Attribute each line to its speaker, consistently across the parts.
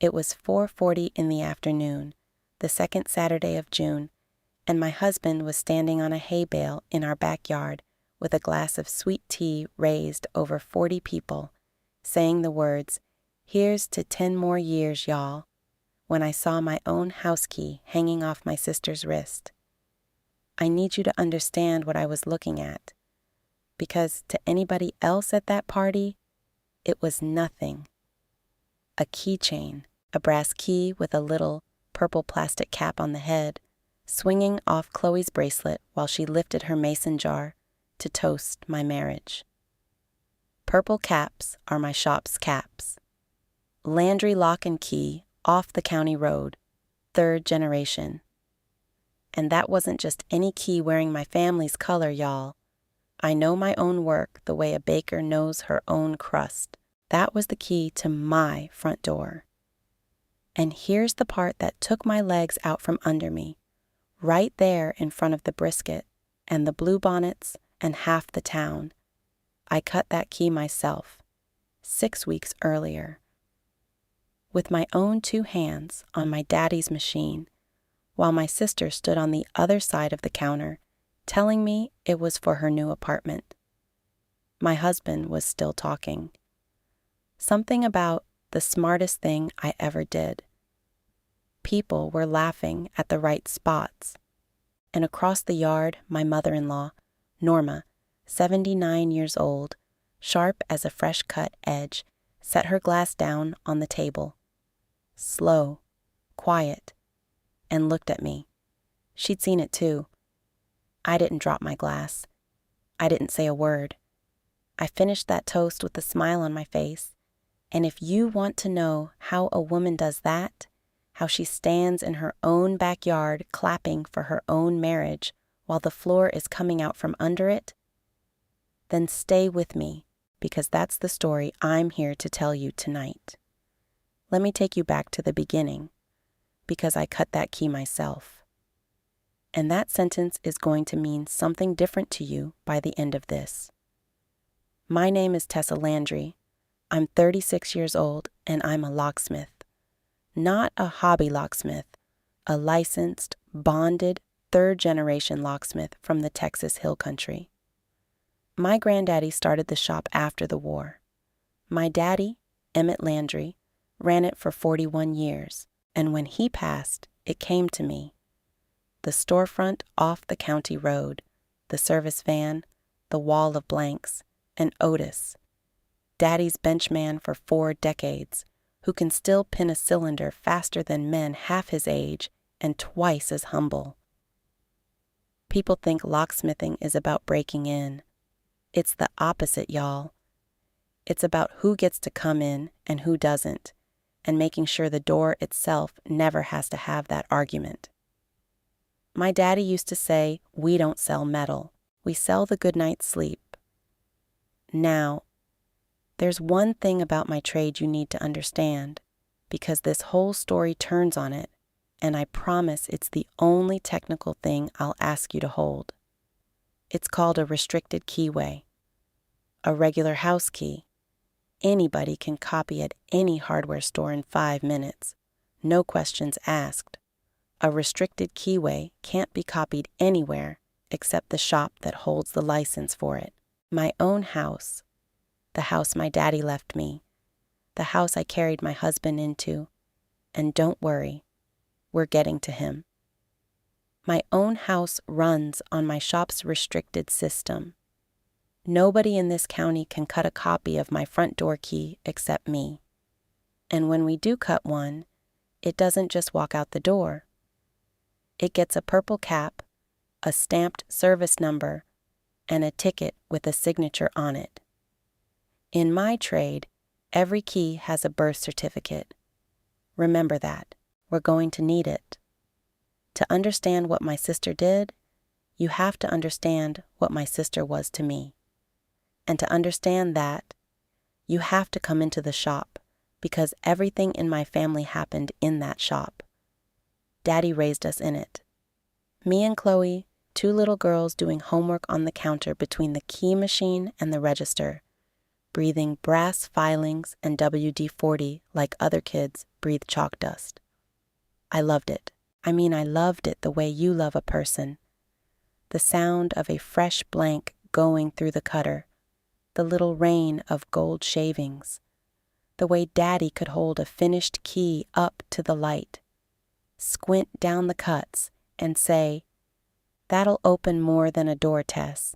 Speaker 1: It was 4:40 in the afternoon, the second Saturday of June, and my husband was standing on a hay bale in our backyard with a glass of sweet tea raised over 40 people, saying the words, "Here's to 10 more years, y'all," when I saw my own house key hanging off my sister's wrist. I need you to understand what I was looking at, because to anybody else at that party, it was nothing. A keychain, a brass key with a little purple plastic cap on the head, swinging off Chloe's bracelet while she lifted her mason jar to toast my marriage. Purple caps are my shop's caps. Landry Lock and Key, off the county road, 3rd generation. And that wasn't just any key wearing my family's color, y'all. I know my own work the way a baker knows her own crust. That was the key to my front door. And here's the part that took my legs out from under me, right there in front of the brisket and the bluebonnets and half the town. I cut that key myself, 6 weeks earlier. With my own 2 hands on my daddy's machine, while my sister stood on the other side of the counter, telling me it was for her new apartment. My husband was still talking. Something about the smartest thing I ever did. People were laughing at the right spots, and across the yard, my mother-in-law, Norma, 79 years old, sharp as a fresh-cut edge, set her glass down on the table. Slow, quiet, and looked at me. She'd seen it too. I didn't drop my glass. I didn't say a word. I finished that toast with a smile on my face, and if you want to know how a woman does that, how she stands in her own backyard clapping for her own marriage while the floor is coming out from under it, then stay with me, because that's the story I'm here to tell you tonight. Let me take you back to the beginning, because I cut that key myself. And that sentence is going to mean something different to you by the end of this. My name is Tessa Landry. I'm 36 years old, and I'm a locksmith. Not a hobby locksmith, a licensed, bonded, 3rd-generation locksmith from the Texas Hill Country. My granddaddy started the shop after the war. My daddy, Emmett Landry, ran it for 41 years, and when he passed, it came to me. The storefront off the county road, the service van, the wall of blanks, and Otis, Daddy's benchman for 4 decades, who can still pin a cylinder faster than men half his age and twice as humble. People think locksmithing is about breaking in. It's the opposite, y'all. It's about who gets to come in and who doesn't, and making sure the door itself never has to have that argument. My daddy used to say, "We don't sell metal. We sell the good night's sleep." Now, there's one thing about my trade you need to understand, because this whole story turns on it, and I promise it's the only technical thing I'll ask you to hold. It's called a restricted keyway. A regular house key. Anybody can copy at any hardware store in 5 minutes. No questions asked. A restricted keyway can't be copied anywhere except the shop that holds the license for it. My own house. The house my daddy left me. The house I carried my husband into. And don't worry, we're getting to him. My own house runs on my shop's restricted system. Nobody in this county can cut a copy of my front door key except me. And when we do cut one, it doesn't just walk out the door. It gets a purple cap, a stamped service number, and a ticket with a signature on it. In my trade, every key has a birth certificate. Remember that. We're going to need it. To understand what my sister did, you have to understand what my sister was to me. And to understand that, you have to come into the shop, because everything in my family happened in that shop. Daddy raised us in it. Me and Chloe, 2 little girls doing homework on the counter between the key machine and the register. breathing brass filings and WD-40 like other kids breathe chalk dust. I loved it. I loved it the way you love a person. The sound of a fresh blank going through the cutter, the little rain of gold shavings, the way Daddy could hold a finished key up to the light, squint down the cuts, and say, "That'll open more than a door, Tess.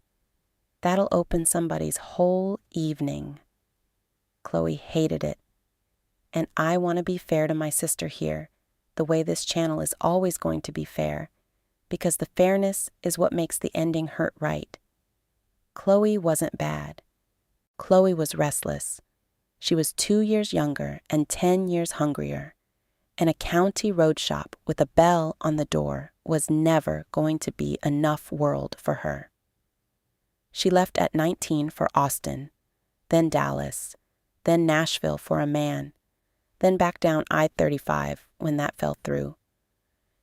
Speaker 1: That'll open somebody's whole evening." Chloe hated it. And I want to be fair to my sister here, the way this channel is always going to be fair, because the fairness is what makes the ending hurt right. Chloe wasn't bad. Chloe was restless. She was 2 years younger and 10 years hungrier, and a county road shop with a bell on the door was never going to be enough world for her. She left at 19 for Austin, then Dallas, then Nashville for a man, then back down I-35 when that fell through.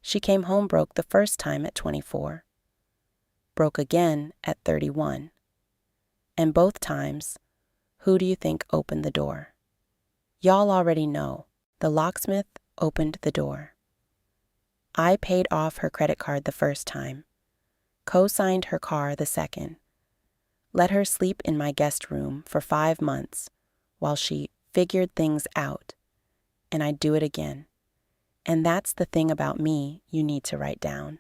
Speaker 1: She came home broke the first time at 24, broke again at 31. And both times, who do you think opened the door? Y'all already know. The locksmith opened the door. I paid off her credit card the first time, co-signed her car the second, let her sleep in my guest room for 5 months while she figured things out, and I'd do it again. And that's the thing about me you need to write down.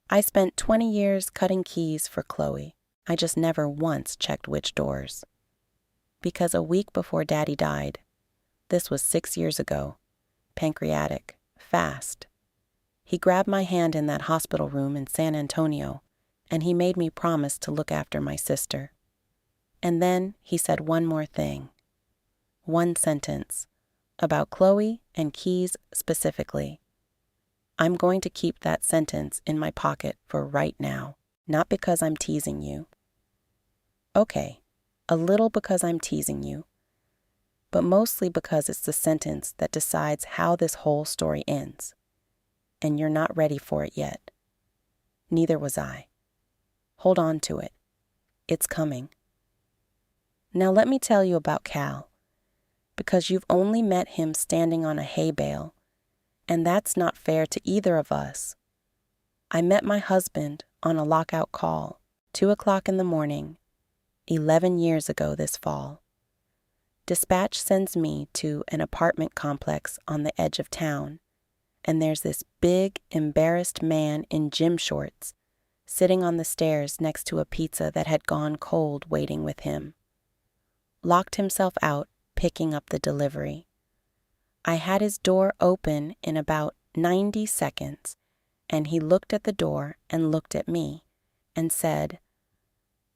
Speaker 1: I spent 20 years cutting keys for Chloe. I just never once checked which doors. Because a week before Daddy died, this was 6 years ago, pancreatic, fast, he grabbed my hand in that hospital room in San Antonio, and he made me promise to look after my sister. And then he said one more thing. One sentence. About Chloe and keys specifically. I'm going to keep that sentence in my pocket for right now, not because I'm teasing you. Okay, a little because I'm teasing you, but mostly because it's the sentence that decides how this whole story ends. And you're not ready for it yet. Neither was I. Hold on to it. It's coming. Now let me tell you about Cal, because you've only met him standing on a hay bale, and that's not fair to either of us. I met my husband on a lockout call, 2 o'clock in the morning, 11 years ago this fall. Dispatch sends me to an apartment complex on the edge of town, and there's this big, embarrassed man in gym shorts sitting on the stairs next to a pizza that had gone cold waiting with him. Locked himself out, picking up the delivery. I had his door open in about 90 seconds, and he looked at the door and looked at me and said,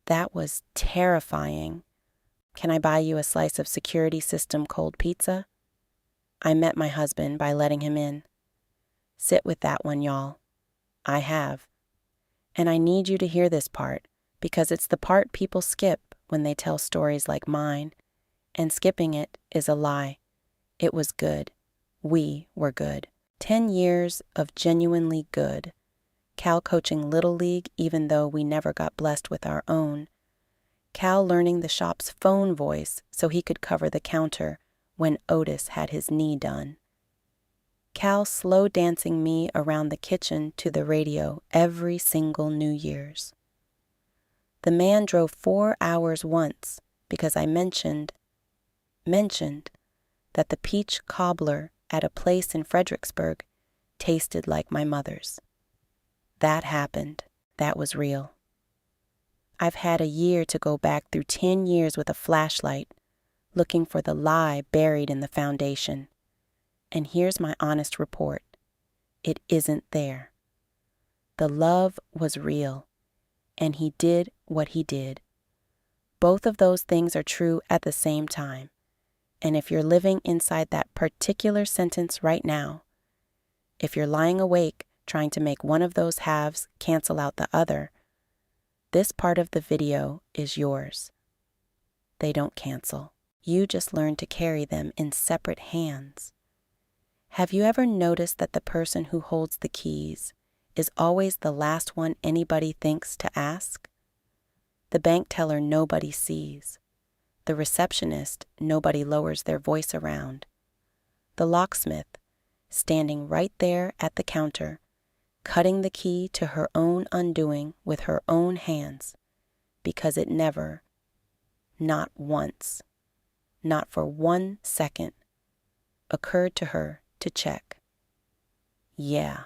Speaker 1: "That was terrifying. Can I buy you a slice of security system cold pizza?" I met my husband by letting him in. Sit with that one, y'all. I have. And I need you to hear this part, because it's the part people skip when they tell stories like mine, and skipping it is a lie. It was good. We were good. 10 years of genuinely good. Cal coaching Little League even though we never got blessed with our own. Cal learning the shop's phone voice so he could cover the counter when Otis had his knee done. Cal slow dancing me around the kitchen to the radio every single New Year's. The man drove 4 hours once because I mentioned that the peach cobbler at a place in Fredericksburg tasted like my mother's. That happened. That was real. I've had a year to go back through 10 years with a flashlight, looking for the lie buried in the foundation. And here's my honest report. It isn't there. The love was real, and he did what he did. Both of those things are true at the same time. And if you're living inside that particular sentence right now, if you're lying awake trying to make one of those halves cancel out the other, this part of the video is yours. They don't cancel. You just learn to carry them in separate hands. Have you ever noticed that the person who holds the keys is always the last one anybody thinks to ask? The bank teller nobody sees. The receptionist nobody lowers their voice around. The locksmith, standing right there at the counter, cutting the key to her own undoing with her own hands, because it never, not once, not for 1 second, occurred to her to check. Yeah,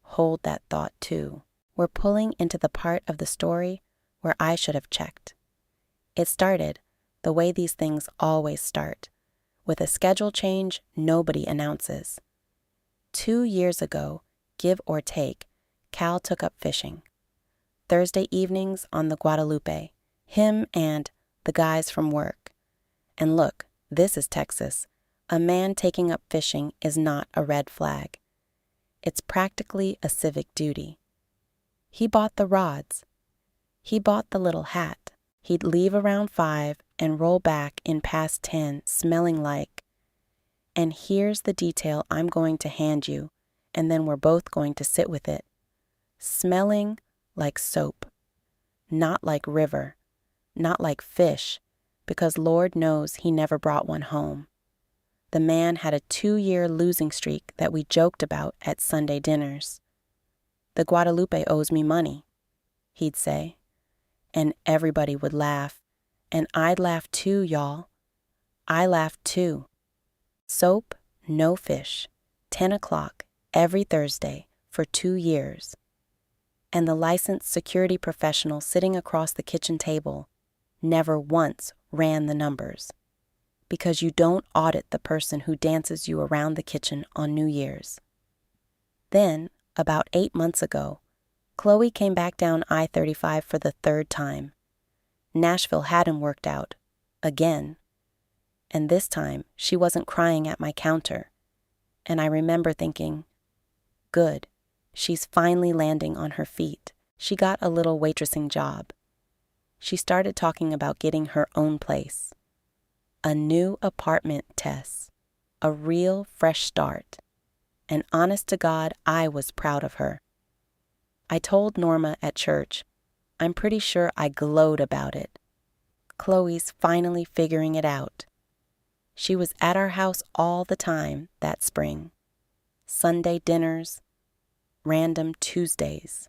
Speaker 1: hold that thought too. We're pulling into the part of the story where I should have checked. It started the way these things always start, with a schedule change nobody announces. 2 years ago, give or take, Cal took up fishing. Thursday evenings on the Guadalupe, him and the guys from work. And look, this is Texas. A man taking up fishing is not a red flag. It's practically a civic duty. He bought the rods. He bought the little hat. He'd leave around 5 and roll back in past 10 smelling like, and here's the detail I'm going to hand you, and then we're both going to sit with it, smelling like soap, not like river, not like fish, because Lord knows he never brought one home. The man had a 2-year losing streak that we joked about at Sunday dinners. The Guadalupe owes me money, he'd say, and everybody would laugh, and I'd laugh too, y'all. I laughed too. Soap, no fish, 10 o'clock every Thursday for 2 years. And the licensed security professional sitting across the kitchen table never once ran the numbers, because you don't audit the person who dances you around the kitchen on New Year's. Then, about 8 months ago, Chloe came back down I-35 for the 3rd time. Nashville hadn't worked out, again. And this time, she wasn't crying at my counter. And I remember thinking, good, she's finally landing on her feet. She got a little waitressing job. She started talking about getting her own place. A new apartment, Tess. A real fresh start. And honest to God, I was proud of her. I told Norma at church, I'm pretty sure I glowed about it. Chloe's finally figuring it out. She was at our house all the time that spring. Sunday dinners, random Tuesdays.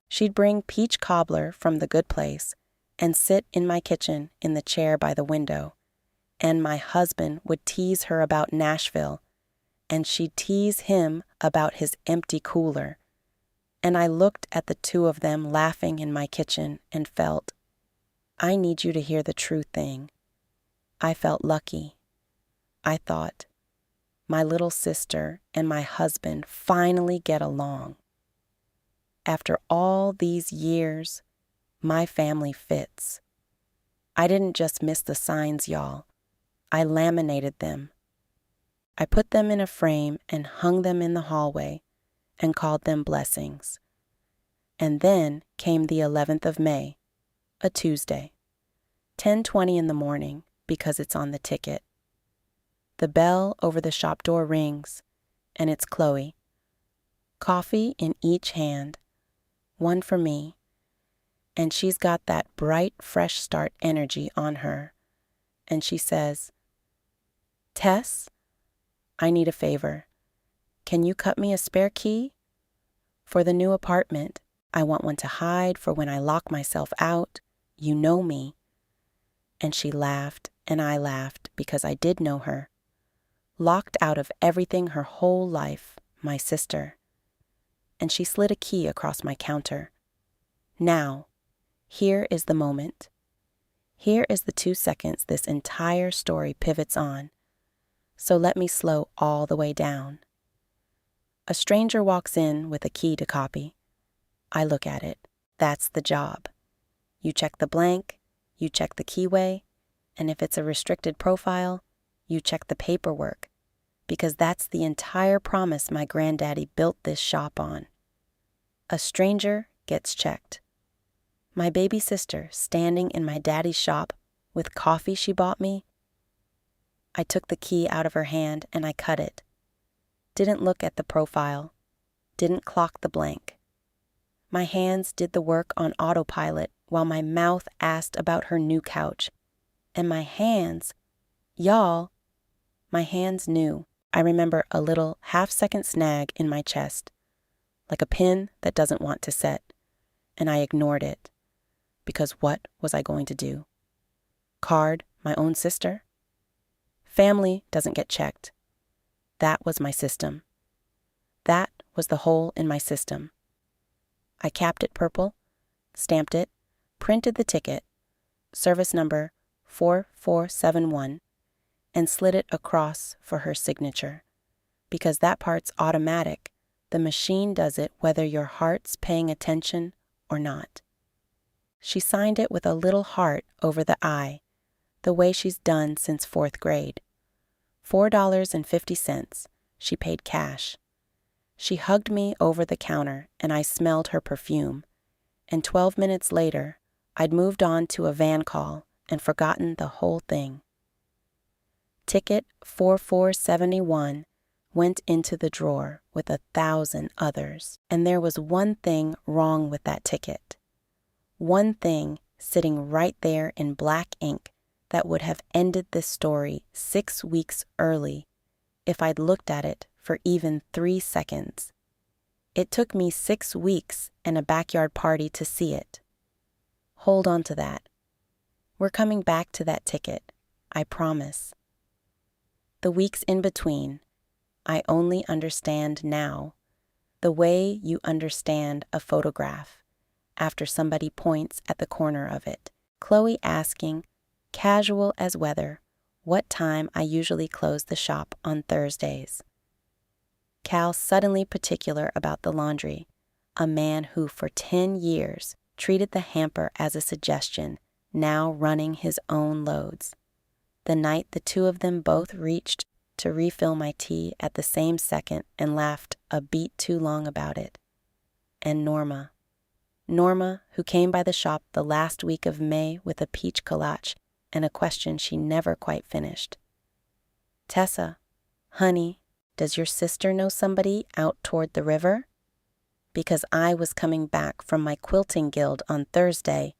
Speaker 1: She'd bring peach cobbler from the good place and sit in my kitchen in the chair by the window, and my husband would tease her about Nashville, and she'd tease him about his empty cooler. And I looked at the two of them laughing in my kitchen and felt, I need you to hear the true thing. I felt lucky. I thought, my little sister and my husband finally get along. After all these years, my family fits. I didn't just miss the signs, y'all. I laminated them. I put them in a frame and hung them in the hallway and called them blessings. And then came the 11th of May, a Tuesday, 10:20 in the morning because it's on the ticket. The bell over the shop door rings, and it's Chloe. Coffee in each hand, one for me, and she's got that bright, fresh start energy on her. And she says, Tess, I need a favor. Can you cut me a spare key? For the new apartment, I want one to hide for when I lock myself out. You know me. And she laughed, and I laughed because I did know her. Locked out of everything her whole life, my sister. And she slid a key across my counter. Now, here is the moment. Here is the 2 seconds this entire story pivots on. So let me slow all the way down. A stranger walks in with a key to copy. I look at it. That's the job. You check the blank, you check the keyway, and if it's a restricted profile, you check the paperwork, because that's the entire promise my granddaddy built this shop on. A stranger gets checked. My baby sister standing in my daddy's shop with coffee she bought me. I took the key out of her hand and I cut it. Didn't look at the profile. Didn't clock the blank. My hands did the work on autopilot while my mouth asked about her new couch. And my hands, y'all, my hands knew. I remember a little half-second snag in my chest, like a pin that doesn't want to set, and I ignored it, because what was I going to do? Card my own sister? Family doesn't get checked. That was my system. That was the hole in my system. I capped it purple, stamped it, printed the ticket, service number 4471, and slid it across for her signature. Because that part's automatic, the machine does it whether your heart's paying attention or not. She signed it with a little heart over the I, the way she's done since 4th grade. $4.50, she paid cash. She hugged me over the counter and I smelled her perfume, and 12 minutes later, I'd moved on to a van call and forgotten the whole thing. Ticket 4471 went into the drawer with 1,000 others, and there was one thing wrong with that ticket. One thing sitting right there in black ink that would have ended this story 6 weeks early if I'd looked at it for even 3 seconds. It took me 6 weeks and a backyard party to see it. Hold on to that. We're coming back to that ticket, I promise. The weeks in between, I only understand now, the way you understand a photograph after somebody points at the corner of it. Chloe asking, casual as weather, what time I usually close the shop on Thursdays. Cal suddenly particular about the laundry, a man who for 10 years treated the hamper as a suggestion, now running his own loads. The night the two of them both reached to refill my tea at the same second and laughed a beat too long about it. And Norma, who came by the shop the last week of May with a peach kolache and a question she never quite finished. Tessa, honey, does your sister know somebody out toward the river? Because I was coming back from my quilting guild on Thursday,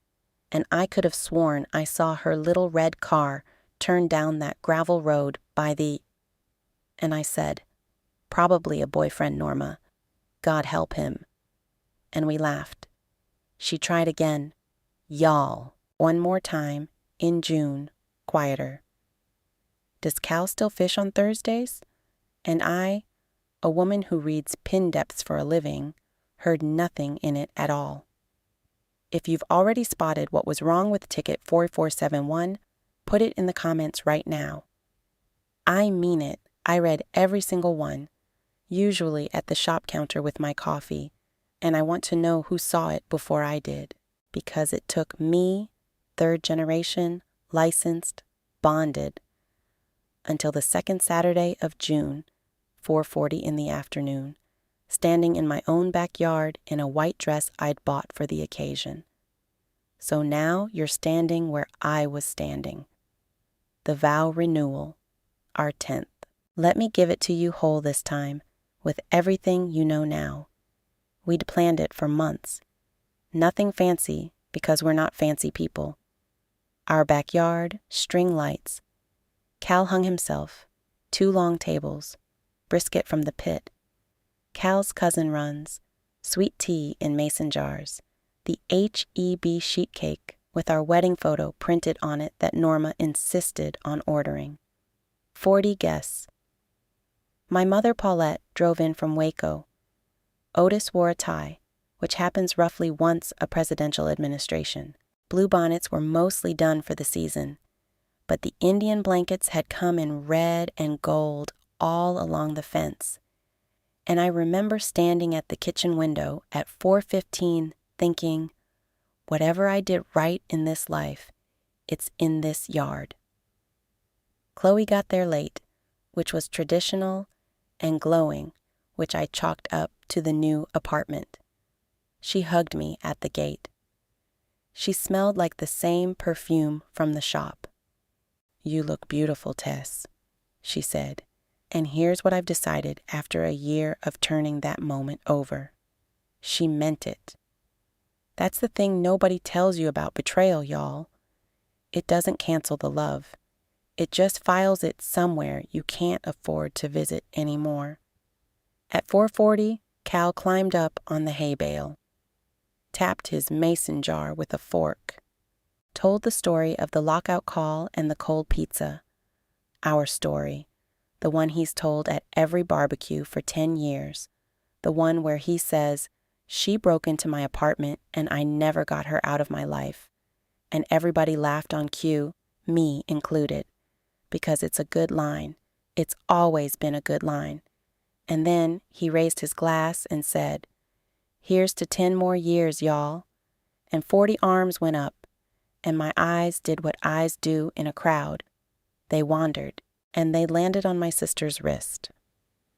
Speaker 1: and I could have sworn I saw her little red car turn down that gravel road by the... And I said, probably a boyfriend, Norma. God help him. And we laughed. She tried again. Y'all. One more time, in June, quieter. Does Cal still fish on Thursdays? And I, a woman who reads pin depths for a living, heard nothing in it at all. If you've already spotted what was wrong with ticket 4471, put it in the comments right now. I mean it. I read every single one, usually at the shop counter with my coffee, and I want to know who saw it before I did, because it took me, 3rd generation, licensed, bonded, until the 2nd Saturday of June, 4:40 in the afternoon, standing in my own backyard in a white dress I'd bought for the occasion. So now you're standing where I was standing. The vow renewal, our 10th. Let me give it to you whole this time, with everything you know now. We'd planned it for months. Nothing fancy, because we're not fancy people. Our backyard, string lights. Cal hung himself, 2 long tables, brisket from the pit. Cal's cousin runs, sweet tea in mason jars, the HEB sheet cake with our wedding photo printed on it that Norma insisted on ordering. 40 guests. My mother Paulette drove in from Waco. Otis wore a tie, which happens roughly once a presidential administration. Bluebonnets were mostly done for the season, but the Indian blankets had come in red and gold all along the fence. And I remember standing at the kitchen window at 4:15 thinking, whatever I did right in this life, it's in this yard. Chloe got there late, which was traditional, and glowing, which I chalked up to the new apartment. She hugged me at the gate. She smelled like the same perfume from the shop. You look beautiful, Tess, she said, and here's what I've decided after a year of turning that moment over. She meant it. That's the thing nobody tells you about betrayal, y'all. It doesn't cancel the love. It just files it somewhere you can't afford to visit anymore. At 4:40, Cal climbed up on the hay bale, tapped his mason jar with a fork, told the story of the lockout call and the cold pizza. Our story, the one he's told at every barbecue for 10 years, the one where he says, "She broke into my apartment and I never got her out of my life." And everybody laughed on cue, me included, because it's a good line. It's always been a good line. And then he raised his glass and said, "Here's to 10 more years, y'all." And 40 arms went up, and my eyes did what eyes do in a crowd. They wandered, and they landed on my sister's wrist.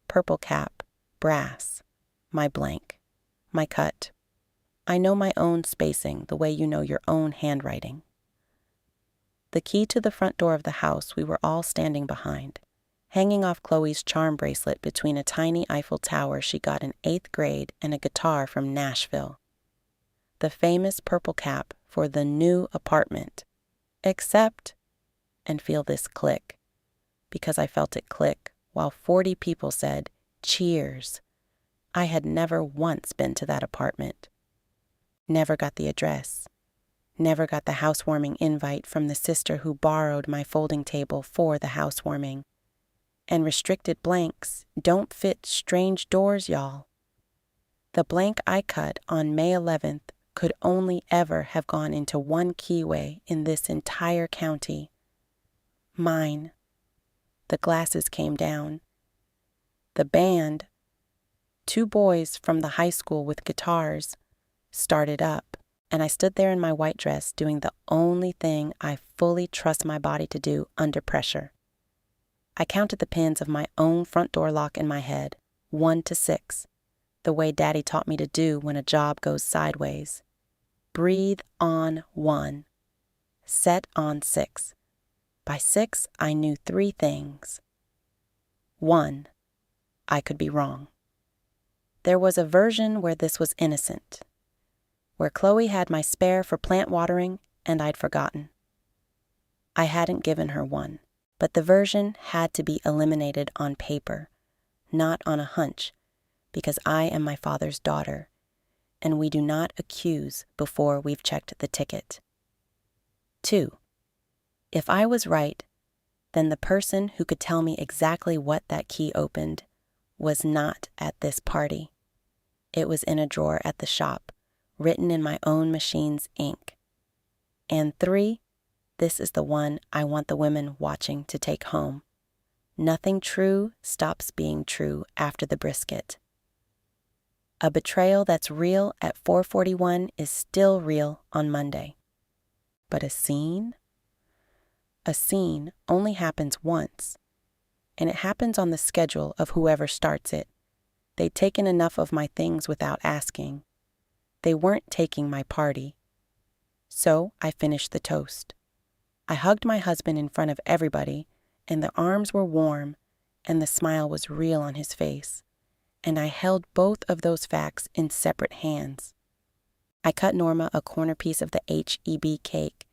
Speaker 1: Purple cap, brass, my blank, my cut. I know my own spacing the way you know your own handwriting. The key to the front door of the house we were all standing behind, hanging off Chloe's charm bracelet between a tiny Eiffel Tower she got in 8th grade and a guitar from Nashville. The famous purple cap for the new apartment. Except, and feel this click, because I felt it click while 40 people said, "Cheers." I had never once been to that apartment. Never got the address. Never got the housewarming invite from the sister who borrowed my folding table for the housewarming. And restricted blanks don't fit strange doors, y'all. The blank I cut on May 11th could only ever have gone into one keyway in this entire county. Mine. The glasses came down. The band, 2 boys from the high school with guitars, started up, and I stood there in my white dress doing the only thing I fully trust my body to do under pressure. I counted the pins of my own front door lock in my head, 1 to 6, the way Daddy taught me to do when a job goes sideways. Breathe on 1. Set on 6. By 6, I knew 3 things. 1, I could be wrong. There was a version where this was innocent, where Chloe had my spare for plant watering and I'd forgotten. I hadn't given her one, but the version had to be eliminated on paper, not on a hunch, because I am my father's daughter, and we do not accuse before we've checked the ticket. 2, if I was right, then the person who could tell me exactly what that key opened was not at this party. It was in a drawer at the shop, written in my own machine's ink. And 3, this is the one I want the women watching to take home. Nothing true stops being true after the brisket. A betrayal that's real at 4:41 is still real on Monday. But a scene? A scene only happens once, and it happens on the schedule of whoever starts it. They'd taken enough of my things without asking. They weren't taking my party. So I finished the toast. I hugged my husband in front of everybody, and the arms were warm, and the smile was real on his face, and I held both of those facts in separate hands. I cut Norma a corner piece of the H-E-B cake,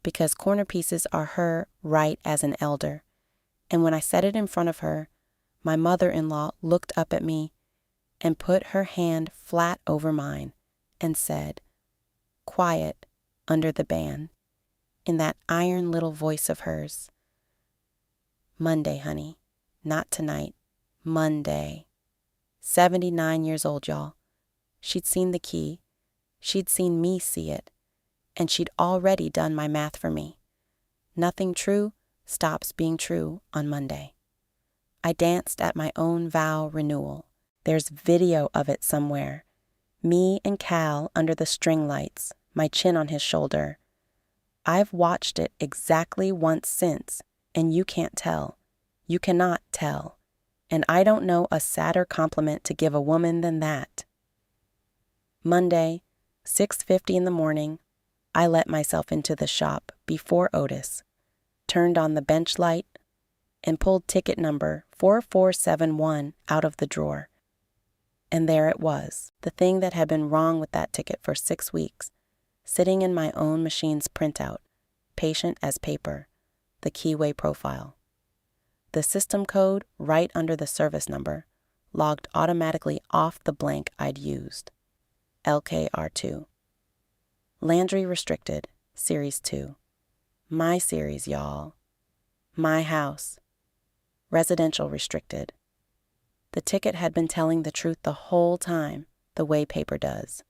Speaker 1: because corner pieces are her right as an elder, and when I set it in front of her, my mother-in-law looked up at me and put her hand flat over mine and said, quiet under the band, in that iron little voice of hers, "Monday, honey, not tonight, Monday." 79 years old, y'all. She'd seen the key. She'd seen me see it. And she'd already done my math for me. Nothing true stops being true on Monday. I danced at my own vow renewal. There's video of it somewhere. Me and Cal under the string lights, my chin on his shoulder. I've watched it exactly once since, and you can't tell. You cannot tell. And I don't know a sadder compliment to give a woman than that. Monday, 6:50 in the morning, I let myself into the shop before Otis, turned on the bench light, and pulled ticket number 4471 out of the drawer. And there it was, the thing that had been wrong with that ticket for 6 weeks, sitting in my own machine's printout, patient as paper, the keyway profile. The system code right under the service number, logged automatically off the blank I'd used. LKR2. Landry restricted, series 2. My series, y'all. My house. Residential restricted. The ticket had been telling the truth the whole time, the way paper does.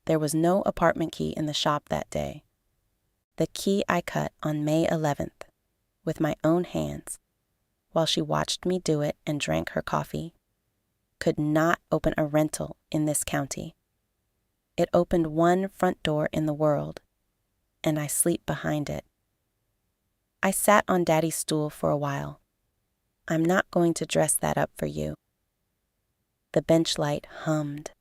Speaker 1: There was no apartment key in the shop that day. The key I cut on May 11th, with my own hands, while she watched me do it and drank her coffee, could not open a rental in this county. It opened one front door in the world, and I sleep behind it. I sat on Daddy's stool for a while. I'm not going to dress that up for you. The bench light hummed.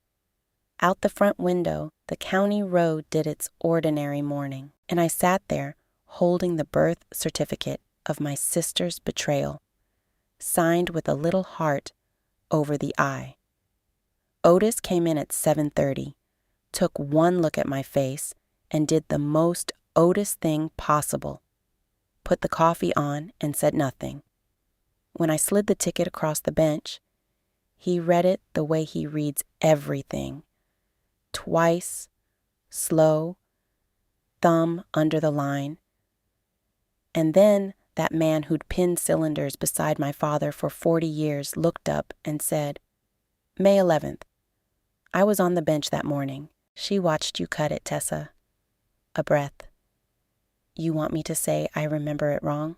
Speaker 1: Out the front window, the county road did its ordinary morning, and I sat there holding the birth certificate of my sister's betrayal, signed with a little heart over the I. Otis came in at 7:30, took one look at my face, and did the most Otis thing possible. Put the coffee on and said nothing. When I slid the ticket across the bench, he read it the way he reads everything. Twice, slow, thumb under the line. And then that man who'd pinned cylinders beside my father for 40 years looked up and said, May 11th. I was on the bench that morning. She watched you cut it, Tessa. A breath. You want me to say I remember it wrong?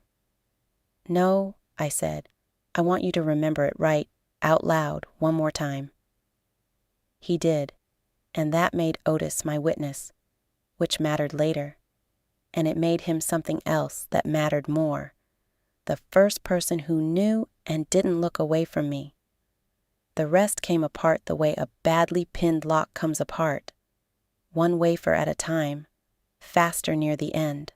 Speaker 1: No, I said. I want you to remember it right, out loud, one more time. He did, and that made Otis my witness, which mattered later, and it made him something else that mattered more, the first person who knew and didn't look away from me. The rest came apart the way a badly pinned lock comes apart, one wafer at a time, faster near the end.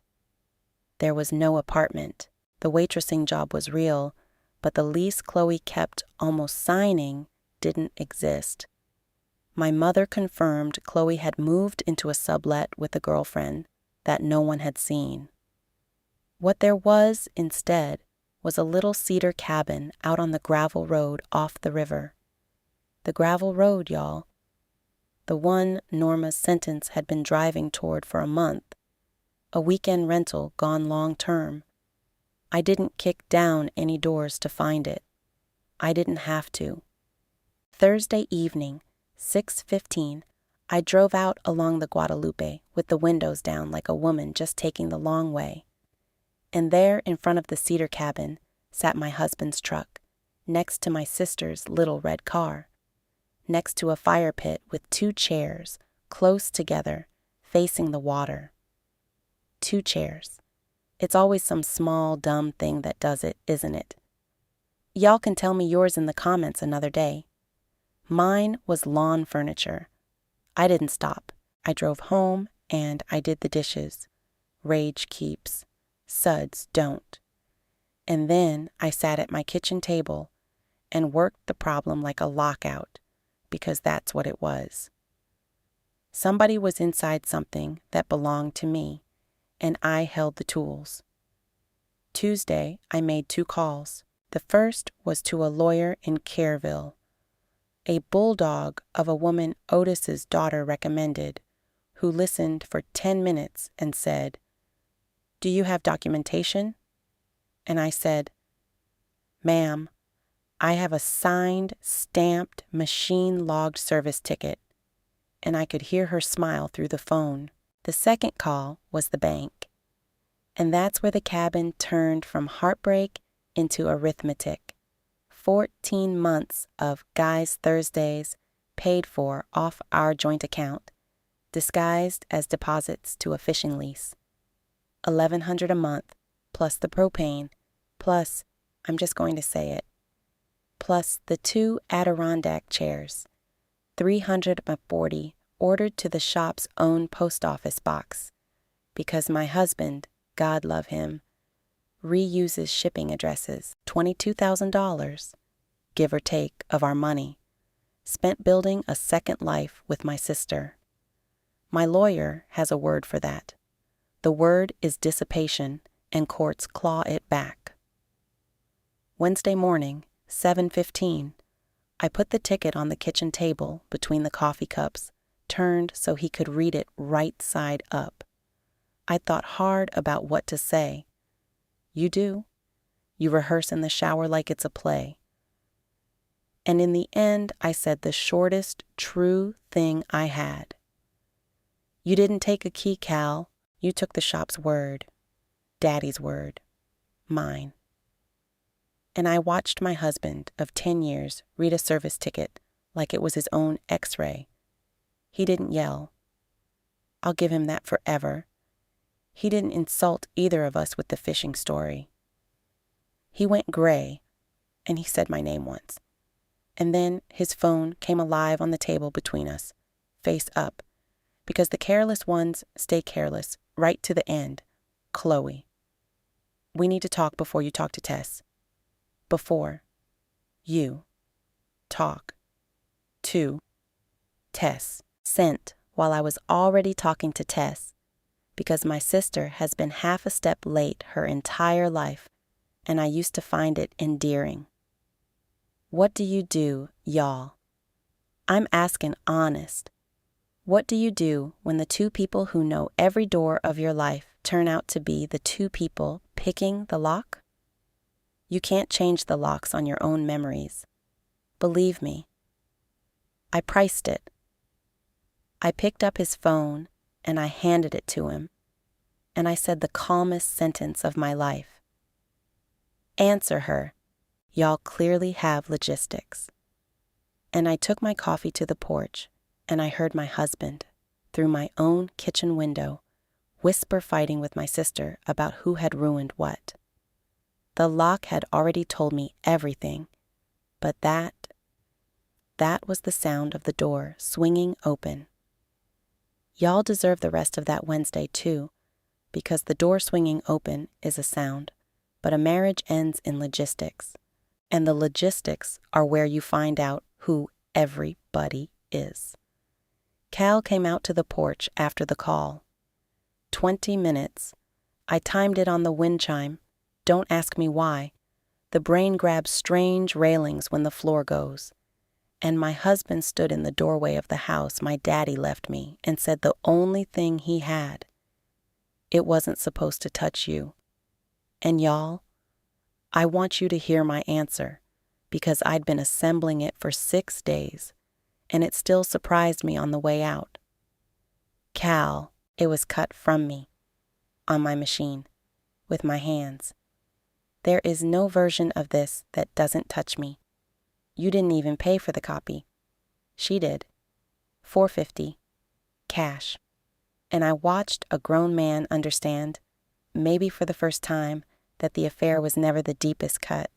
Speaker 1: There was no apartment. The waitressing job was real, but the lease Chloe kept almost signing didn't exist. My mother confirmed Chloe had moved into a sublet with a girlfriend that no one had seen. What there was, instead, was a little cedar cabin out on the gravel road off the river. The gravel road, y'all. The one Norma's sentence had been driving toward for a month. A weekend rental gone long-term. I didn't kick down any doors to find it. I didn't have to. Thursday evening, 6:15, I drove out along the Guadalupe with the windows down like a woman just taking the long way. And there in front of the cedar cabin sat my husband's truck, next to my sister's little red car, next to a fire pit with 2 chairs, close together, facing the water. 2 chairs. It's always some small, dumb thing that does it, isn't it? Y'all can tell me yours in the comments another day. Mine was lawn furniture. I didn't stop. I drove home and I did the dishes. Rage keeps. Suds don't. And then I sat at my kitchen table and worked the problem like a lockout, because that's what it was. Somebody was inside something that belonged to me, and I held the tools. Tuesday, I made 2 calls. The first was to a lawyer in Careville, a bulldog of a woman Otis's daughter recommended, who listened for 10 minutes and said, "Do you have documentation?" And I said, "Ma'am, I have a signed, stamped, machine-logged service ticket." And I could hear her smile through the phone. The second call was the bank. And that's where the cabin turned from heartbreak into arithmetic. 14 months of Guys Thursdays paid for off our joint account, disguised as deposits to a fishing lease. $1,100 a month, plus the propane, plus, I'm just going to say it, plus the 2 Adirondack chairs, $340 ordered to the shop's own post office box, because my husband, God love him, reuses shipping addresses, $22,000, give or take, of our money, spent building a second life with my sister. My lawyer has a word for that. The word is dissipation, and courts claw it back. Wednesday morning, 7:15. I put the ticket on the kitchen table between the coffee cups, turned so he could read it right side up. I thought hard about what to say. You do. You rehearse in the shower like it's a play. And in the end, I said the shortest, true thing I had. You didn't take a key, Cal. You took the shop's word. Daddy's word. Mine. And I watched my husband of 10 years read a service ticket like it was his own X-ray. He didn't yell. I'll give him that forever. He didn't insult either of us with the fishing story. He went gray, and he said my name once. And then his phone came alive on the table between us, face up, because the careless ones stay careless right to the end. Chloe. We need to talk before you talk to Tess. Before you talk to Tess. Sent while I was already talking to Tess, because my sister has been half a step late her entire life, and I used to find it endearing. What do you do, y'all? I'm asking honest. What do you do when the two people who know every door of your life turn out to be the two people picking the lock? You can't change the locks on your own memories. Believe me. I priced it. I picked up his phone and I handed it to him, and I said the calmest sentence of my life. Answer her. Y'all clearly have logistics. And I took my coffee to the porch, and I heard my husband, through my own kitchen window, whisper fighting with my sister about who had ruined what. The lock had already told me everything, but that was the sound of the door swinging open. Y'all deserve the rest of that Wednesday, too, because the door swinging open is a sound, but a marriage ends in logistics, and the logistics are where you find out who everybody is. Cal came out to the porch after the call. 20 minutes. I timed it on the wind chime. Don't ask me why. The brain grabs strange railings when the floor goes. And my husband stood in the doorway of the house my daddy left me and said the only thing he had. It wasn't supposed to touch you. And y'all, I want you to hear my answer, because I'd been assembling it for 6 days, and it still surprised me on the way out. Cal, it was cut from me, on my machine, with my hands. There is no version of this that doesn't touch me. You didn't even pay for the copy. She did. $4.50. Cash. And I watched a grown man understand, maybe for the first time, that the affair was never the deepest cut.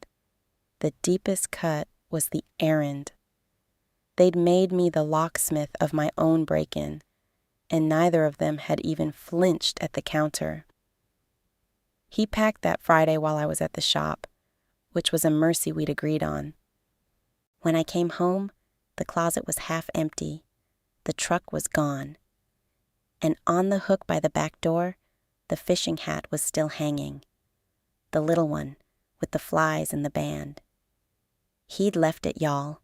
Speaker 1: The deepest cut was the errand. They'd made me the locksmith of my own break-in, and neither of them had even flinched at the counter. He packed that Friday while I was at the shop, which was a mercy we'd agreed on. When I came home, the closet was half empty. The truck was gone. And on the hook by the back door, the fishing hat was still hanging. The little one, with the flies and the band. He'd left it, y'all.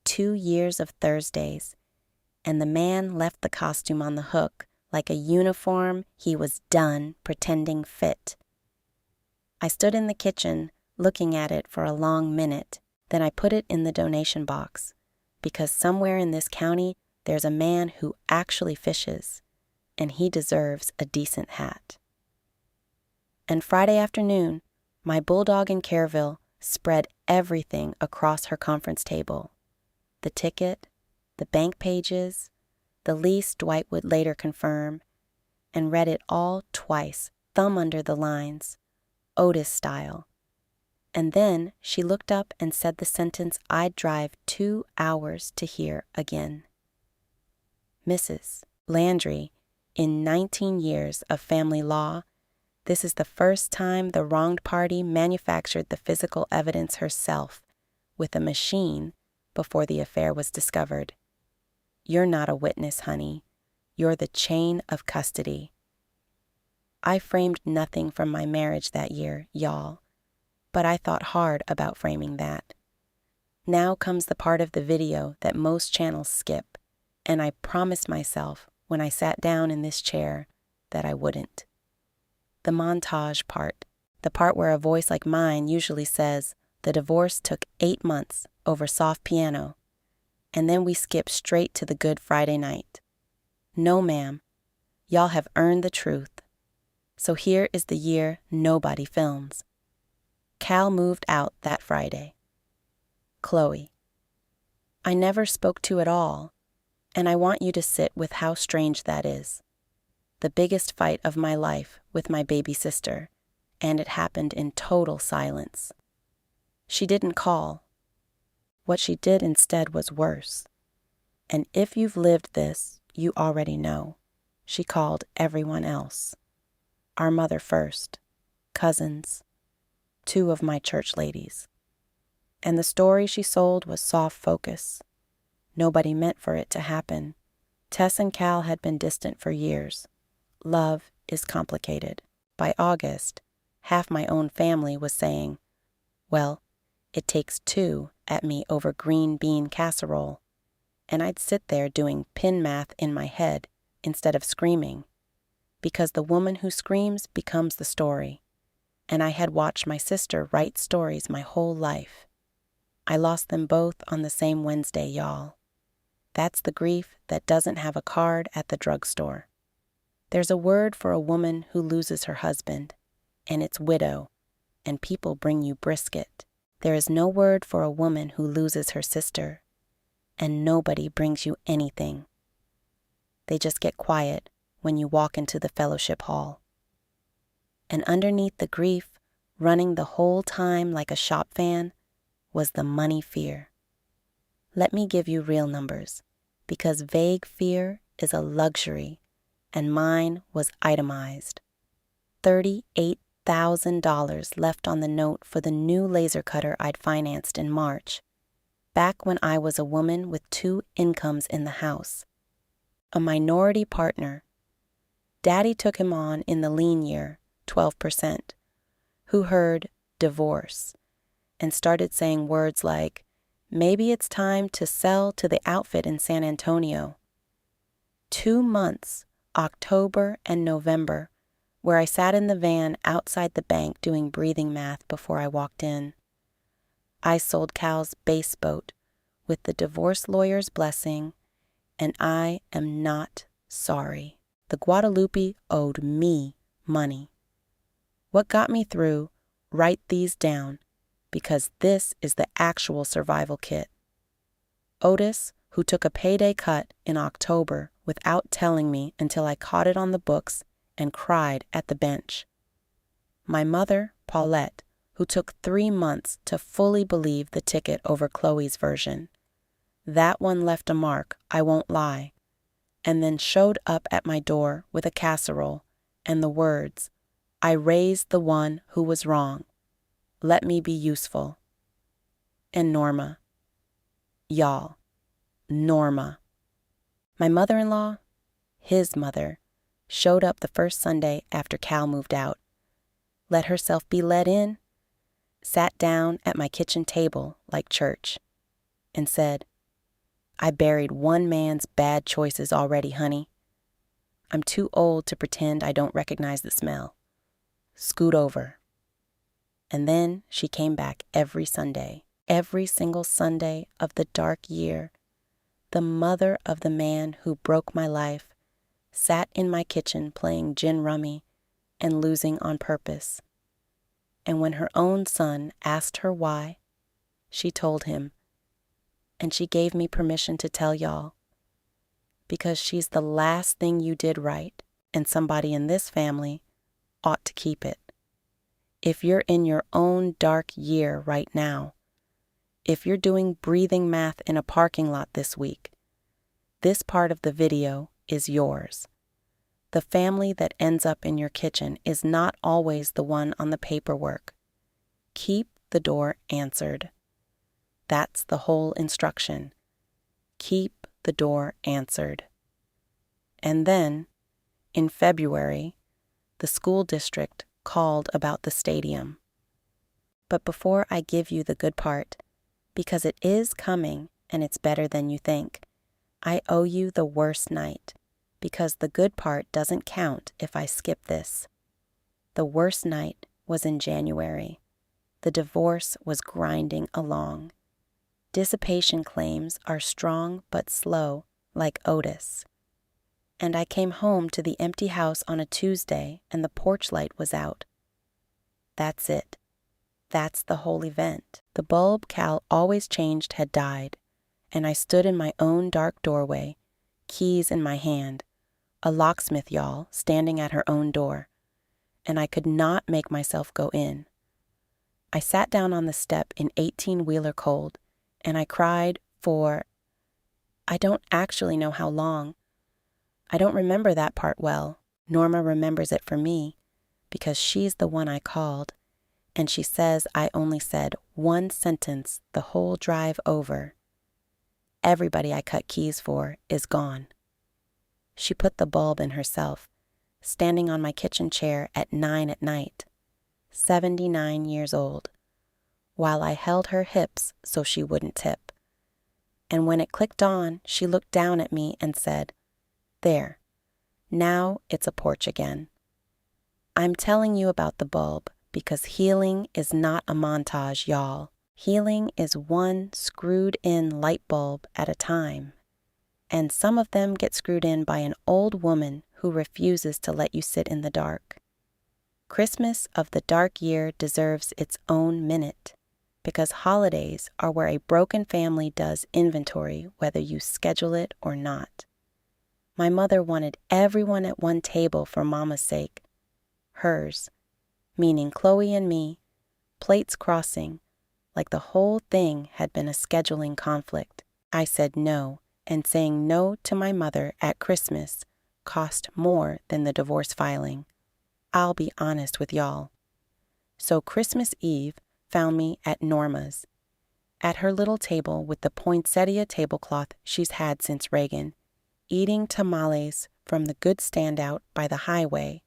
Speaker 1: 2 years of Thursdays, and the man left the costume on the hook like a uniform he was done pretending fit. I stood in the kitchen, looking at it for a long minute. Then I put it in the donation box, because somewhere in this county there's a man who actually fishes, and he deserves a decent hat. And Friday afternoon, my bulldog in Careville spread everything across her conference table. The ticket, the bank pages, the lease Dwight would later confirm, and read it all twice, thumb under the lines, Otis style. And then she looked up and said the sentence I'd drive 2 hours to hear again. Mrs. Landry, in 19 years of family law, this is the first time the wronged party manufactured the physical evidence herself with a machine before the affair was discovered. You're not a witness, honey. You're the chain of custody. I framed nothing from my marriage that year, y'all, but I thought hard about framing that. Now comes the part of the video that most channels skip, and I promised myself when I sat down in this chair that I wouldn't. The montage part, the part where a voice like mine usually says, "The divorce took 8 months over soft piano," and then we skip straight to the Good Friday night. No, ma'am, y'all have earned the truth. So here is the year nobody films. Cal moved out that Friday. Chloe. I never spoke to at all, and I want you to sit with how strange that is. The biggest fight of my life with my baby sister, and it happened in total silence. She didn't call. What she did instead was worse. And if you've lived this, you already know. She called everyone else. Our mother first, cousins, 2 of my church ladies. And the story she sold was soft focus. Nobody meant for it to happen. Tess and Cal had been distant for years. Love is complicated. By August, half my own family was saying, "Well, it takes 2 at me over green bean casserole." And I'd sit there doing pin math in my head instead of screaming, because the woman who screams becomes the story. And I had watched my sister write stories my whole life. I lost them both on the same Wednesday, y'all. That's the grief that doesn't have a card at the drugstore. There's a word for a woman who loses her husband, and it's widow, and people bring you brisket. There is no word for a woman who loses her sister, and nobody brings you anything. They just get quiet when you walk into the fellowship hall. And underneath the grief, running the whole time like a shop fan, was the money fear. Let me give you real numbers, because vague fear is a luxury, and mine was itemized. $38,000 left on the note for the new laser cutter I'd financed in March, back when I was a woman with 2 incomes in the house. A minority partner. Daddy took him on in the lean year, 12%, who heard divorce and started saying words like, "Maybe it's time to sell to the outfit in San Antonio." 2 months, October and November, where I sat in the van outside the bank doing breathing math before I walked in. I sold Cal's base boat with the divorce lawyer's blessing, and I am not sorry. The Guadalupe owed me money. What got me through? Write these down, because this is the actual survival kit. Otis, who took a payday cut in October without telling me until I caught it on the books and cried at the bench. My mother, Paulette, who took 3 months to fully believe the ticket over Chloe's version. That one left a mark, I won't lie, and then showed up at my door with a casserole and the words, "I raised the one who was wrong. Let me be useful." And Norma. Y'all, Norma. My mother-in-law, his mother, showed up the first Sunday after Cal moved out, let herself be let in, sat down at my kitchen table like church, and said, "I buried one man's bad choices already, honey. I'm too old to pretend I don't recognize the smell. Scoot over." And then she came back every Sunday, every single Sunday of the dark year. The mother of the man who broke my life sat in my kitchen playing gin rummy and losing on purpose. And when her own son asked her why, she told him. And she gave me permission to tell y'all, because she's the last thing you did right, and somebody in this family ought to keep it. If you're in your own dark year right now, if you're doing breathing math in a parking lot this week, this part of the video is yours. The family that ends up in your kitchen is not always the one on the paperwork. Keep the door answered. That's the whole instruction. Keep the door answered. And then, in February, the school district called about the stadium. But before I give you the good part, because it is coming and it's better than you think, I owe you the worst night, because the good part doesn't count if I skip this. The worst night was in January. The divorce was grinding along. Dissipation claims are strong but slow, like Otis. And I came home to the empty house on a Tuesday and the porch light was out. That's it. That's the whole event. The bulb Cal always changed had died, and I stood in my own dark doorway, keys in my hand, a locksmith, y'all, standing at her own door, and I could not make myself go in. I sat down on the step in 18-wheeler cold, and I cried for, I don't actually know how long. I don't remember that part well. Norma remembers it for me, because she's the one I called, and she says I only said one sentence the whole drive over. Everybody I cut keys for is gone. She put the bulb in herself, standing on my kitchen chair at 9 at night, 79 years old, while I held her hips so she wouldn't tip. And when it clicked on, she looked down at me and said, "There, now it's a porch again." I'm telling you about the bulb because healing is not a montage, y'all. Healing is one screwed-in light bulb at a time. And some of them get screwed in by an old woman who refuses to let you sit in the dark. Christmas of the dark year deserves its own minute, because holidays are where a broken family does inventory whether you schedule it or not. My mother wanted everyone at one table for Mama's sake. Hers, meaning Chloe and me, plates crossing, like the whole thing had been a scheduling conflict. I said no, and saying no to my mother at Christmas cost more than the divorce filing. I'll be honest with y'all. So Christmas Eve found me at Norma's, at her little table with the poinsettia tablecloth she's had since Reagan, eating tamales from the good standout by the highway.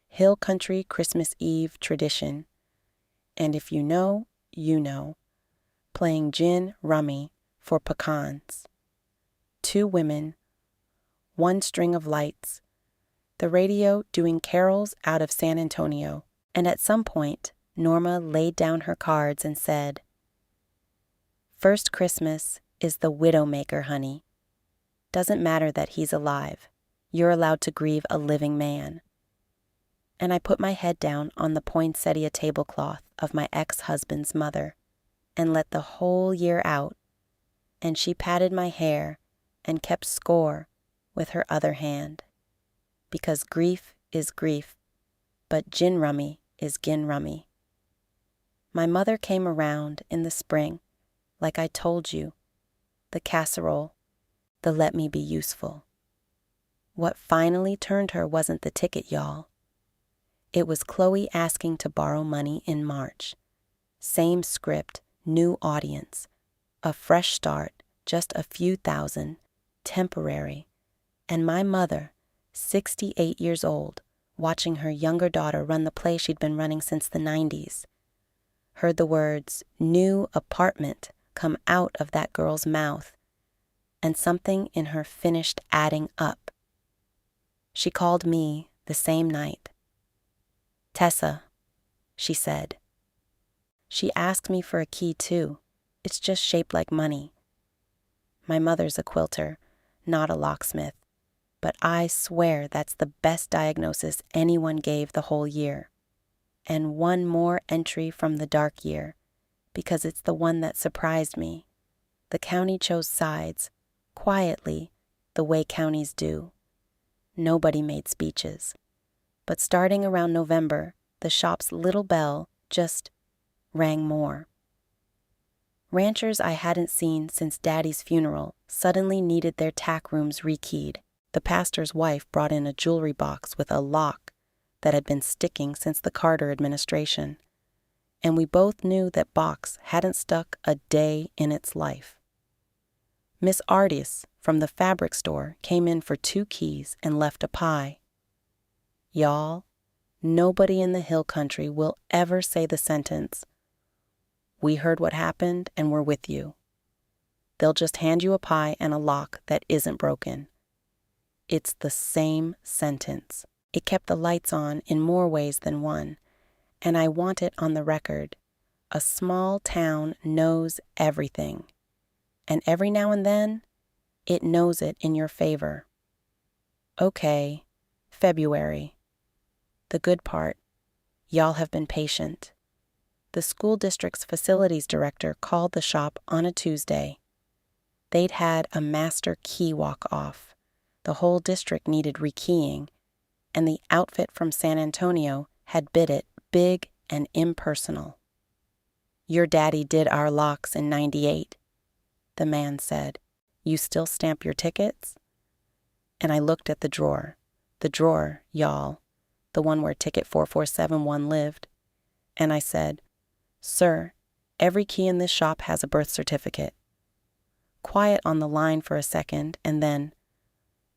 Speaker 1: Hill country Christmas Eve tradition. And if you know, you know. Playing gin rummy for pecans. 2 women, 1 string of lights, the radio doing carols out of San Antonio, and at some point, Norma laid down her cards and said, "First Christmas is the widowmaker, honey. Doesn't matter that he's alive. You're allowed to grieve a living man." And I put my head down on the poinsettia tablecloth of my ex-husband's mother and let the whole year out, and she patted my hair and kept score with her other hand. Because grief is grief, but gin rummy is gin rummy. My mother came around in the spring, like I told you, the casserole, the let me be useful. What finally turned her wasn't the ticket, y'all. It was Chloe asking to borrow money in March. Same script, new audience, a fresh start, just a few thousand, temporary, and my mother, 68 years old, watching her younger daughter run the play she'd been running since the 90s. Heard the words, "new apartment," come out of that girl's mouth, and something in her finished adding up. She called me the same night. "Tessa," she said. She asked me for a key too. It's just shaped like money. My mother's a quilter, not a locksmith, but I swear that's the best diagnosis anyone gave the whole year. And one more entry from the dark year, because it's the one that surprised me. The county chose sides, quietly, the way counties do. Nobody made speeches. But starting around November, the shop's little bell just rang more. Ranchers I hadn't seen since Daddy's funeral suddenly needed their tack rooms rekeyed. The pastor's wife brought in a jewelry box with a lock that had been sticking since the Carter administration, and we both knew that box hadn't stuck a day in its life. Miss Artis from the fabric store came in for 2 keys and left a pie. Y'all, nobody in the hill country will ever say the sentence, "We heard what happened and we're with you." They'll just hand you a pie and a lock that isn't broken. It's the same sentence. It kept the lights on in more ways than one, and I want it on the record. A small town knows everything, and every now and then, it knows it in your favor. Okay, February. The good part, y'all have been patient. The school district's facilities director called the shop on a Tuesday. They'd had a master key walk-off. The whole district needed rekeying, and the outfit from San Antonio had bid it big and impersonal. "Your daddy did our locks in '98, the man said. "You still stamp your tickets?" And I looked at the drawer, y'all, the one where ticket 4471 lived, and I said, "Sir, every key in this shop has a birth certificate." Quiet on the line for a second, and then,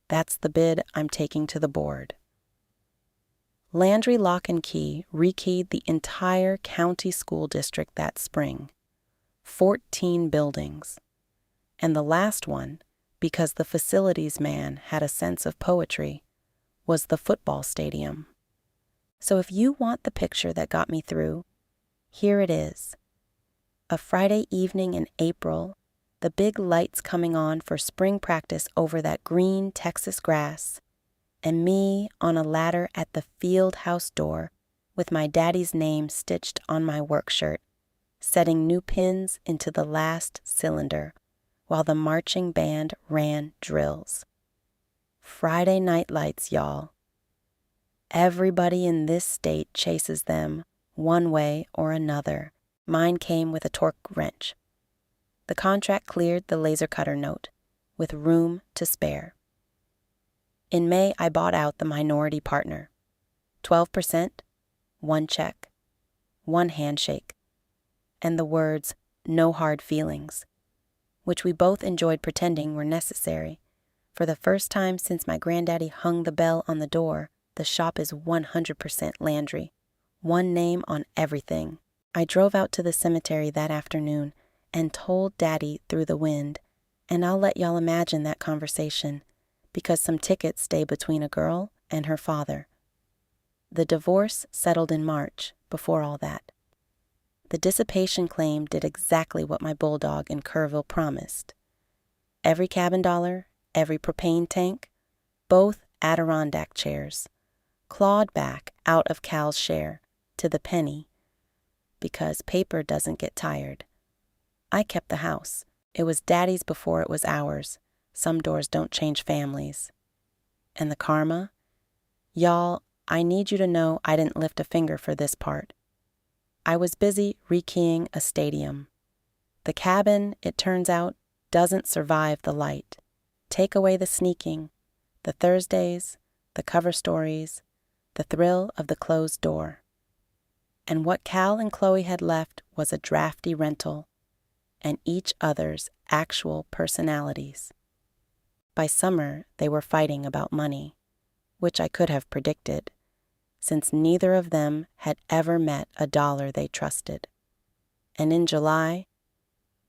Speaker 1: "That's the bid I'm taking to the board." Landry Lock and Key rekeyed the entire county school district that spring, 14 buildings. And the last one, because the facilities man had a sense of poetry, was the football stadium. So if you want the picture that got me through, here it is. A Friday evening in April, the big lights coming on for spring practice over that green Texas grass, and me on a ladder at the field house door with my daddy's name stitched on my work shirt, setting new pins into the last cylinder while the marching band ran drills. Friday night lights, y'all. Everybody in this state chases them one way or another. Mine came with a torque wrench. The contract cleared the laser cutter note, with room to spare. In May, I bought out the minority partner. 12%, one check, one handshake, and the words, "no hard feelings," which we both enjoyed pretending were necessary. For the first time since my granddaddy hung the bell on the door, the shop is 100% Landry. One name on everything. I drove out to the cemetery that afternoon and told Daddy through the wind, and I'll let y'all imagine that conversation, because some tickets stay between a girl and her father. The divorce settled in March, before all that. The dissipation claim did exactly what my bulldog in Kerrville promised. Every cabin dollar, every propane tank, both Adirondack chairs, clawed back out of Cal's share to the penny, because paper doesn't get tired. I kept the house. It was Daddy's before it was ours. Some doors don't change families. And the karma? Y'all, I need you to know I didn't lift a finger for this part. I was busy rekeying a stadium. The cabin, it turns out, doesn't survive the light. Take away the sneaking, the Thursdays, the cover stories, the thrill of the closed door. And what Cal and Chloe had left was a drafty rental, and each other's actual personalities. By summer, they were fighting about money, which I could have predicted, since neither of them had ever met a dollar they trusted. And in July,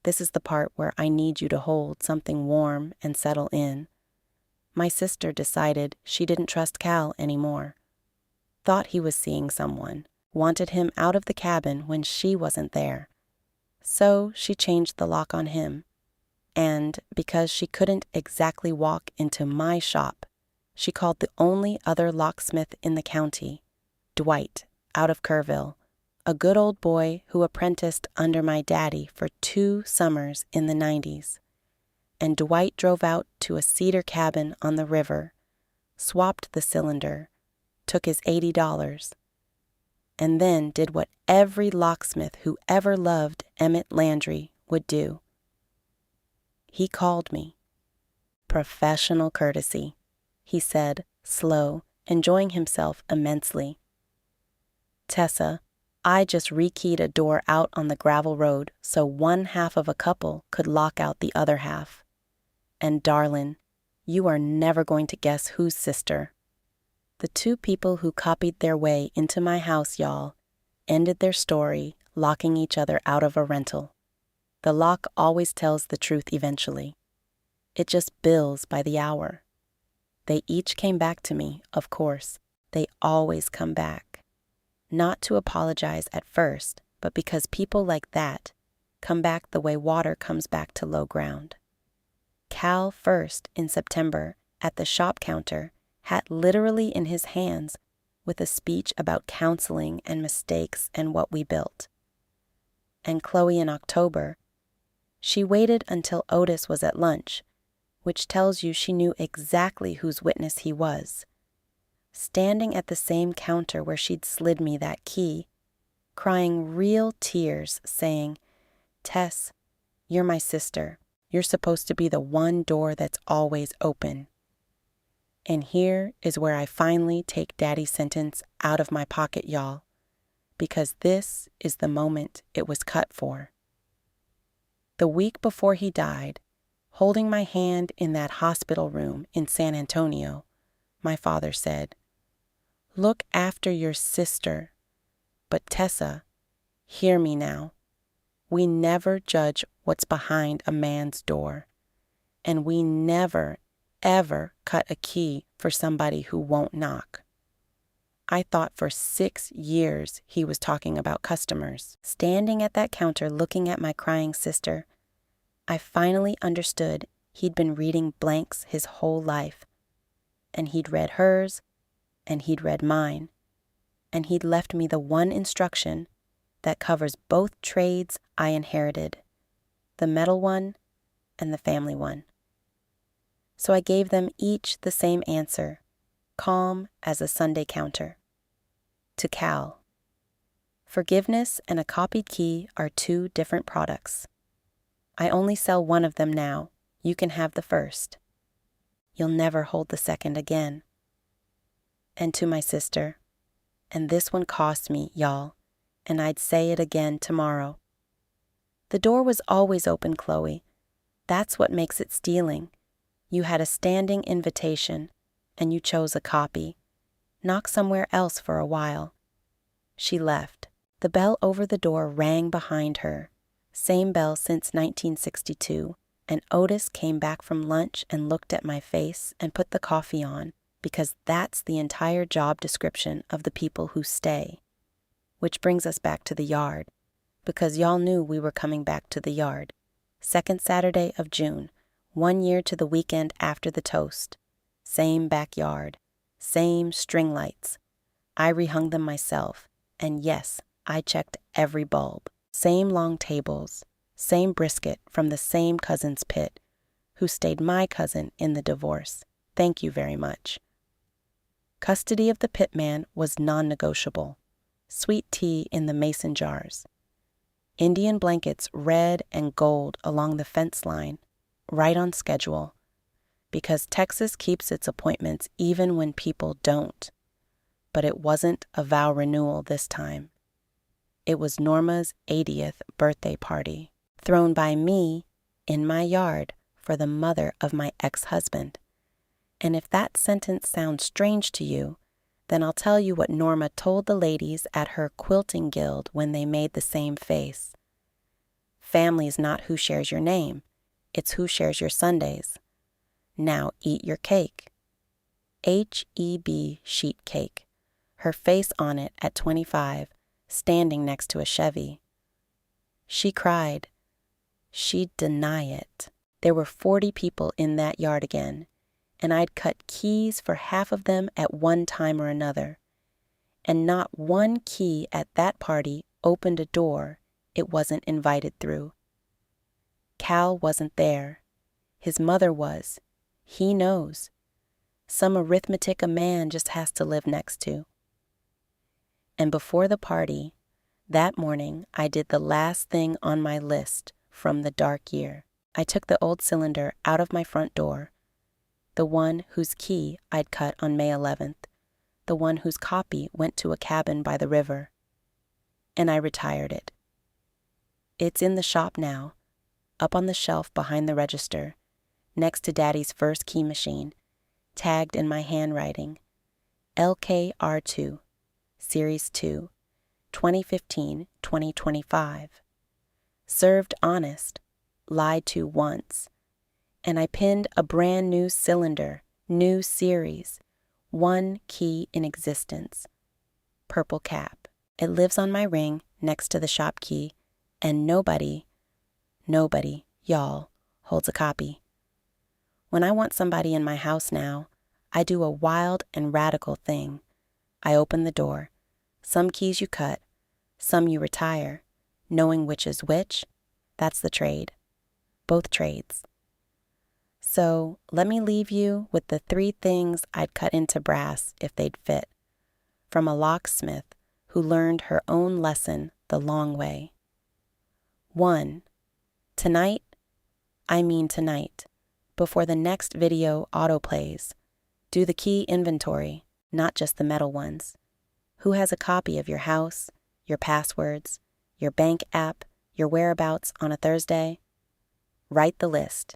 Speaker 1: this is the part where I need you to hold something warm and settle in, my sister decided she didn't trust Cal anymore. Thought he was seeing someone, wanted him out of the cabin when she wasn't there. So she changed the lock on him. And because she couldn't exactly walk into my shop, she called the only other locksmith in the county, Dwight, out of Kerrville, a good old boy who apprenticed under my daddy for 2 summers in the 90s. And Dwight drove out to a cedar cabin on the river, swapped the cylinder, took his $80, and then did what every locksmith who ever loved Emmett Landry would do. He called me. Professional courtesy, he said, slow, enjoying himself immensely. Tessa, I just rekeyed a door out on the gravel road so one half of a couple could lock out the other half. And darlin', you are never going to guess whose sister. The two people who copied their way into my house, y'all, ended their story locking each other out of a rental. The lock always tells the truth eventually. It just bills by the hour. They each came back to me, of course. They always come back. Not to apologize at first, but because people like that come back the way water comes back to low ground. Cal first in September at the shop counter, hat literally in his hands, with a speech about counseling and mistakes and what we built. And Chloe in October, she waited until Otis was at lunch, which tells you she knew exactly whose witness he was. Standing at the same counter where she'd slid me that key, crying real tears, saying, "Tess, you're my sister. You're supposed to be the one door that's always open." And here is where I finally take Daddy's sentence out of my pocket, y'all, because this is the moment it was cut for. The week before he died, holding my hand in that hospital room in San Antonio, my father said, "Look after your sister. But Tessa, hear me now. We never judge what's behind a man's door. And we never, ever cut a key for somebody who won't knock." I thought for 6 years he was talking about customers. Standing at that counter looking at my crying sister, I finally understood he'd been reading blanks his whole life. And he'd read hers, and he'd read mine. And he'd left me the one instruction that covers both trades I inherited, the metal one and the family one. So I gave them each the same answer, calm as a Sunday counter. To Cal, forgiveness and a copied key are two different products. I only sell one of them now. You can have the first. You'll never hold the second again. And to my sister, and this one cost me, y'all, and I'd say it again tomorrow. The door was always open, Chloe. That's what makes it stealing. You had a standing invitation, and you chose a copy. Knock somewhere else for a while. She left. The bell over the door rang behind her. Same bell since 1962, and Otis came back from lunch and looked at my face and put the coffee on, because that's the entire job description of the people who stay. Which brings us back to the yard, because y'all knew we were coming back to the yard. Second Saturday of June, 1 year to the weekend after the toast. Same backyard, same string lights. I rehung them myself, and yes, I checked every bulb. Same long tables, same brisket from the same cousin's pit, who stayed my cousin in the divorce. Thank you very much. Custody of the pitman was non-negotiable. Sweet tea in the mason jars. Indian blankets red and gold along the fence line, right on schedule, because Texas keeps its appointments even when people don't. But it wasn't a vow renewal this time. It was Norma's 80th birthday party, thrown by me in my yard for the mother of my ex-husband. And if that sentence sounds strange to you, then I'll tell you what Norma told the ladies at her quilting guild when they made the same face. Family's not who shares your name, it's who shares your Sundays. Now eat your cake. H-E-B sheet cake, her face on it at 25, standing next to a Chevy. She cried. She'd deny it. There were 40 people in that yard again, and I'd cut keys for half of them at one time or another. And not one key at that party opened a door it wasn't invited through. Cal wasn't there. His mother was. He knows. Some arithmetic a man just has to live next to. And before the party, that morning, I did the last thing on my list from the dark year. I took the old cylinder out of my front door, the one whose key I'd cut on May 11th, the one whose copy went to a cabin by the river, and I retired it. It's in the shop now, up on the shelf behind the register, next to Daddy's first key machine, tagged in my handwriting, LKR2, Series 2, 2015-2025. Served honest, lied to once. And I pinned a brand new cylinder, new series, one key in existence. Purple cap. It lives on my ring next to the shop key, and nobody, y'all, holds a copy. When I want somebody in my house now, I do a wild and radical thing. I open the door. Some keys you cut, some you retire. Knowing which is which, that's the trade. Both trades. So let me leave you with the 3 things I'd cut into brass if they'd fit, from a locksmith who learned her own lesson the long way. 1. Tonight, I mean tonight, before the next video autoplays, do the key inventory, not just the metal ones. Who has a copy of your house, your passwords, your bank app, your whereabouts on a Thursday? Write the list.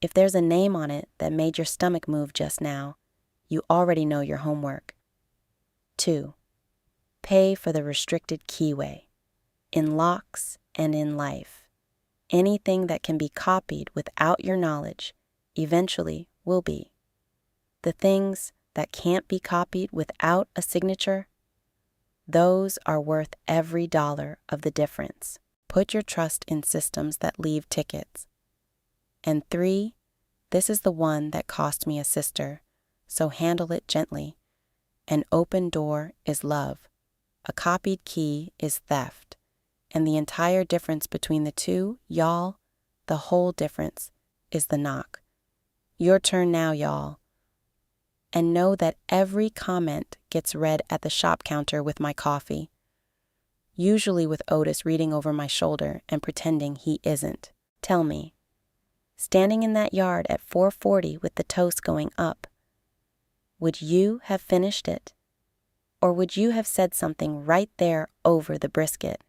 Speaker 1: If there's a name on it that made your stomach move just now, you already know your homework. 2. Pay for the restricted keyway, in locks and in life. Anything that can be copied without your knowledge eventually will be. The things that can't be copied without a signature, those are worth every dollar of the difference. Put your trust in systems that leave tickets. And 3, this is the one that cost me a sister, so handle it gently. An open door is love. A copied key is theft. And the entire difference between the two, y'all, the whole difference, is the knock. Your turn now, y'all. And know that every comment gets read at the shop counter with my coffee, usually with Otis reading over my shoulder and pretending he isn't. Tell me, standing in that yard at 4:40 with the toast going up, would you have finished it? Or would you have said something right there over the brisket?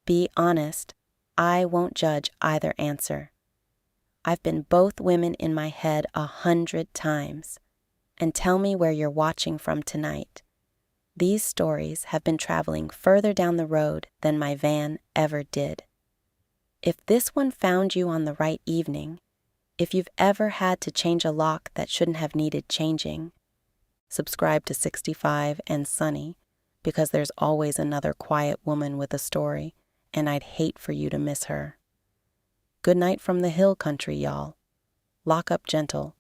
Speaker 1: Be honest, I won't judge either answer. I've been both women in my head 100 times. And tell me where you're watching from tonight. These stories have been traveling further down the road than my van ever did. If this one found you on the right evening, if you've ever had to change a lock that shouldn't have needed changing, subscribe to 65 and Sunny, because there's always another quiet woman with a story, and I'd hate for you to miss her. Good night from the hill country, y'all. Lock up gentle.